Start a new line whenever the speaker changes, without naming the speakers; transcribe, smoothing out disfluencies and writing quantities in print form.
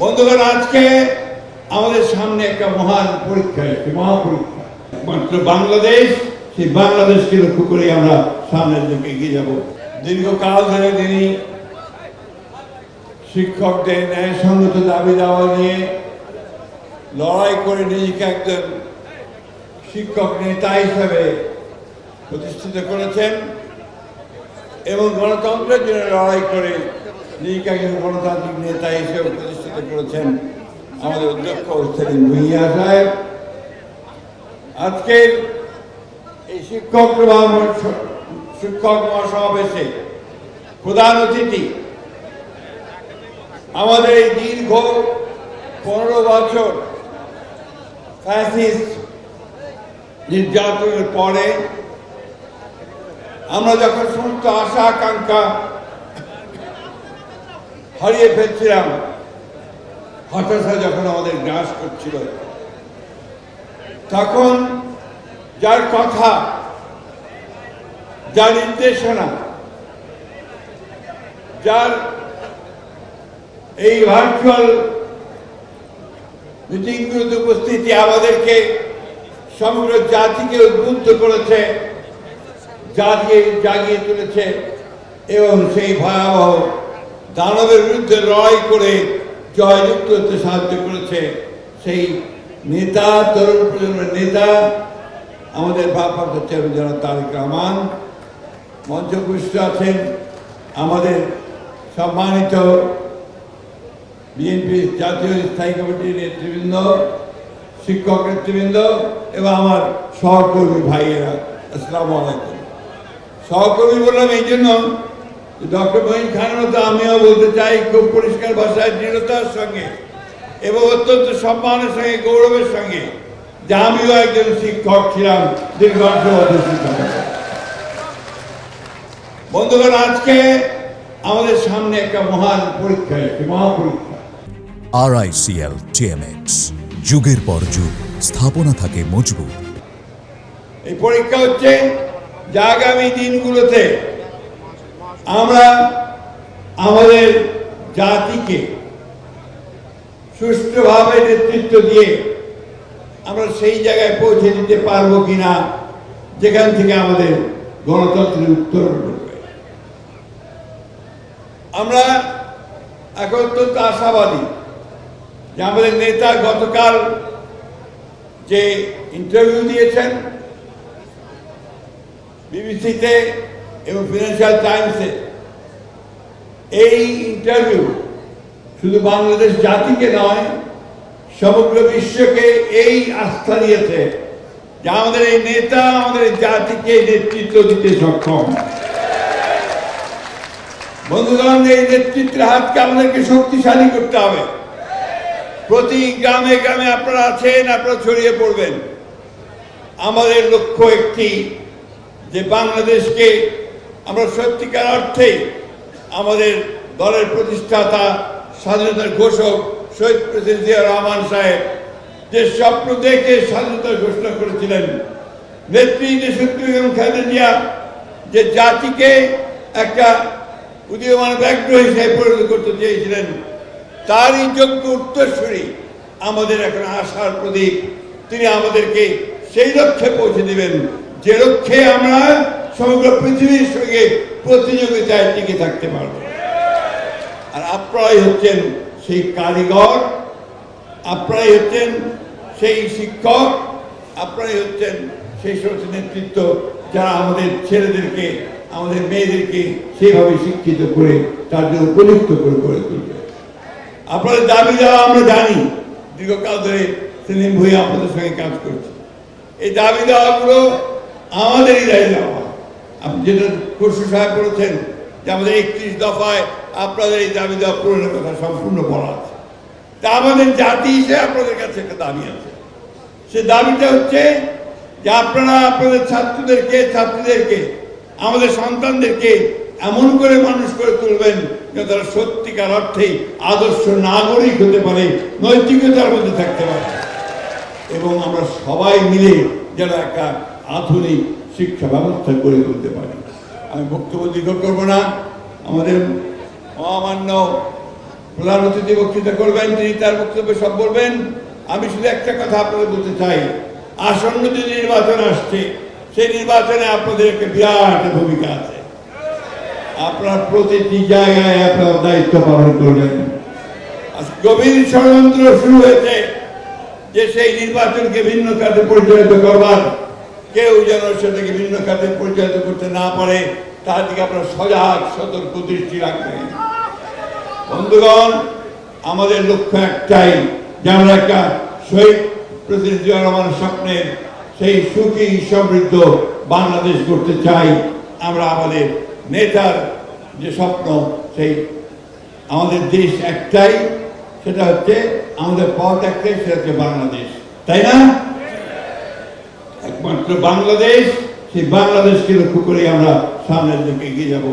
বন্ধুগণ, আজকে আমাদের সামনে একটা মহান পরীক্ষা, একটি মহাপরীক্ষা। মাত্র বাংলাদেশ, সেই বাংলাদেশকে লক্ষ্য করে আমরা সামনের দিকে এগিয়ে যাব। দীর্ঘকাল ধরে তিনি শিক্ষকদের ন্যায়সঙ্গত দাবি দেওয়া নিয়ে লড়াই করে নিজেকে একজন শিক্ষক নেতা হিসেবে প্রতিষ্ঠিত করেছেন এবং গণতন্ত্রের জন্য লড়াই করে নিজেকে একজন গণতান্ত্রিক নেতা হিসেবে প্রতিষ্ঠিত করেছেন আমাদের অধ্যক্ষ সেলিম ভুঁইয়া সাহেব। আজকের এই শিক্ষক মহাসমাবেশে প্রধান অতিথি আমাদের এই দীর্ঘ 15 বছর ফ্যাসিস্ট নির্যাতনের পরে আমরা যখন সমস্ত আশা আকাঙ্ক্ষা হারিয়ে ফেলছিলাম, হতাশা যখন আমাদের গ্রাস করছিল, তখন যার কথা, যার নির্দেশনা, যার এই ভার্চুয়াল মিটিংগুলোতে উপস্থিতি আমাদেরকে সমগ্র জাতিকে উদ্বুদ্ধ করেছে, জাগিয়ে তুলেছে এবং সেই ভয়াবহ দানবের বিরুদ্ধে লড়াই করে জয়যুক্ত হতে সাহায্য করেছে সেই নেতা, তরুণ প্রজন্মের নেতা আমাদের ভারপ্রাপ্ত চেয়ারম্যান জনাব তারেক রহমান। মঞ্চপুষ্ট আছেন আমাদের সম্মানিত বিএনপি জাতীয় স্থায়ী কমিটির নেতৃবৃন্দ, শিক্ষক নেতৃবৃন্দ এবং আমার সহকর্মী ভাইয়েরা। আসসালামু আলাইকুম। সহকর্মী বললাম এই জন্য, ডক্টর মঈন খানের মতো আমিও বলতে চাই খুব পরিষ্কার ভাষায়, দৃঢ়তার সঙ্গে এবং অত্যন্ত সম্মানের সঙ্গে, গৌরবের সঙ্গে, যে আমিও একজন শিক্ষক ছিলাম, দীর্ঘ 18 বছর শিক্ষক। বন্ধুগণ, আজকে আমাদের সামনে একটা মহান পরীক্ষা, একটি মহাপরীক্ষা।
RICL TMX, যুগের পর যুগ স্থাপনা থাকে মজবুত।
এই পরীক্ষা হচ্ছে যে আগামী দিনগুলোতে আমরা আমাদের জাতিকে সুষ্ঠুভাবে নেতৃত্ব দিয়ে আমরা সেই জায়গায় পৌঁছে দিতে পারবো কিনা যেখান থেকে আমাদের গণতন্ত্রের উত্তরণ করবে। আমরা এখন অত্যন্ত আশাবাদী যে আমাদের নেতা গতকাল যে ইন্টারভিউ দিয়েছেন বিবিসিতে এবং ফিনান্সিয়াল টাইমসে, এই ইন্টারভিউ শুধু বাংলাদেশ জাতিকে নয়, সমগ্র বিশ্বকে এই আস্থা দিয়েছে যে আমাদের এই নেতা আমাদের জাতিকে নেতৃত্ব দিতে সক্ষম। বন্ধুগণ, এই নেতৃত্বের হাতকে আমাদেরকে শক্তিশালী করতে হবে। প্রতি গ্রামে গ্রামে আপনারা আছেন, আপনারা ছড়িয়ে পড়বেন। আমাদের লক্ষ্য একটি, যে বাংলাদেশকে আমরা সত্যিকার অর্থেই আমাদের দলের প্রতিষ্ঠাতা, স্বাধীনতার ঘোষক শহীদ প্রেসিডেন্ট জিয়া রহমান সাহেব যে স্বপ্ন দেখে স্বাধীনতার ঘোষণা করেছিলেন, নেত্রী দেশনেত্রী এবং খালেদা জিয়া যে জাতিকে একটা উদীয়মান ব্যগ্র হিসেবে পরিণত করতে চেয়েছিলেন, তারই যোগ্য উত্তরসূরি আমাদের এখন আশার প্রতীক। তিনি আমাদেরকে সেই লক্ষ্যে পৌঁছে দিবেন যে লক্ষ্যে আমরা সমগ্র পৃথিবীর সঙ্গে প্রতিযোগিতায় টিকে থাকতে পারব। আর আপনারাই হচ্ছেন সেই কারিগর, আপনারাই হচ্ছেন সেই শিক্ষক, আপনারাই হচ্ছেন সেই সমস্ত নেতৃত্ব যারা আমাদের ছেলেদেরকে, আমাদের মেয়েদেরকে সেইভাবে শিক্ষিত করে তার জন্য উপযুক্ত করে গড়ে তুলবে। আপনাদের দাবি দেওয়া আমরা জানি, দীর্ঘকাল ধরে সেলিম ভুঁইয়া আপনাদের সঙ্গে কাজ করছে। এই দাবি দেওয়াগুলো আমাদেরই দাবি দেওয়া। আপনি যেটা খুরশু সাহেব বলেছেন যে আমাদের 31 দফায় আপনাদের এই দাবি দেওয়া পূরণের কথা সম্পূর্ণ বলা আছে। তা আমাদের জাতি হিসেবে আপনাদের কাছে একটা দাবি আছে। সে দাবিটা হচ্ছে যে আপনারা আপনাদের ছাত্রীদেরকে, আমাদের সন্তানদেরকে এমন করে মানুষ করে তুলবেন যে তারা সত্যিকার অর্থেই আদর্শ নাগরিক হতে পারে, নৈতিকতার মধ্যে থাকতে পারে এবং আমরা সবাই মিলে যেন একটা আধুনিক শিক্ষা ব্যবস্থা গড়ে তুলতে পারি। আমি বক্তব্য দীর্ঘ করবো না। আমাদের মহামান্য প্রধান অতিথি বক্তৃতা করবেন, তিনি তার বক্তব্য সব বলবেন। আমি শুধু একটা কথা আপনাদের বলতে চাই, আসন্ন যে নির্বাচন আসছে সেই নির্বাচনে আপনাদের একটা বিরাট ভূমিকা আছে। আপনার প্রতিটি জায়গায় আপনার দায়িত্ব পালন করবেন। গভীর ষড়যন্ত্র শুরু হয়েছে যে সেই নির্বাচনকে ভিন্ন খাতে পরিচালিত করবার, কেউ যেন সেটাকে ভিন্ন খাতে পরিচালিত করতে না পারে তার দিকে আপনারা সজাগ সতর্ক দৃষ্টি রাখবেন। বন্ধুগণ, আমাদের লক্ষ্য একটাই যে আমরা একটা শহীদ প্রেসিডেন্ট জিয়া রহমানের স্বপ্নের সেই সুখী সমৃদ্ধ বাংলাদেশ করতে চাই। আমরা আমাদের নেতার যে স্বপ্ন, সেই আমাদের দেশ একটাই, সেটা হচ্ছে আমাদের পথ একটাই, সেটা হচ্ছে বাংলাদেশ, তাই না? একমাত্র বাংলাদেশ, সেই বাংলাদেশকে লক্ষ্য করে আমরা সামনের দিকে এগিয়ে যাব।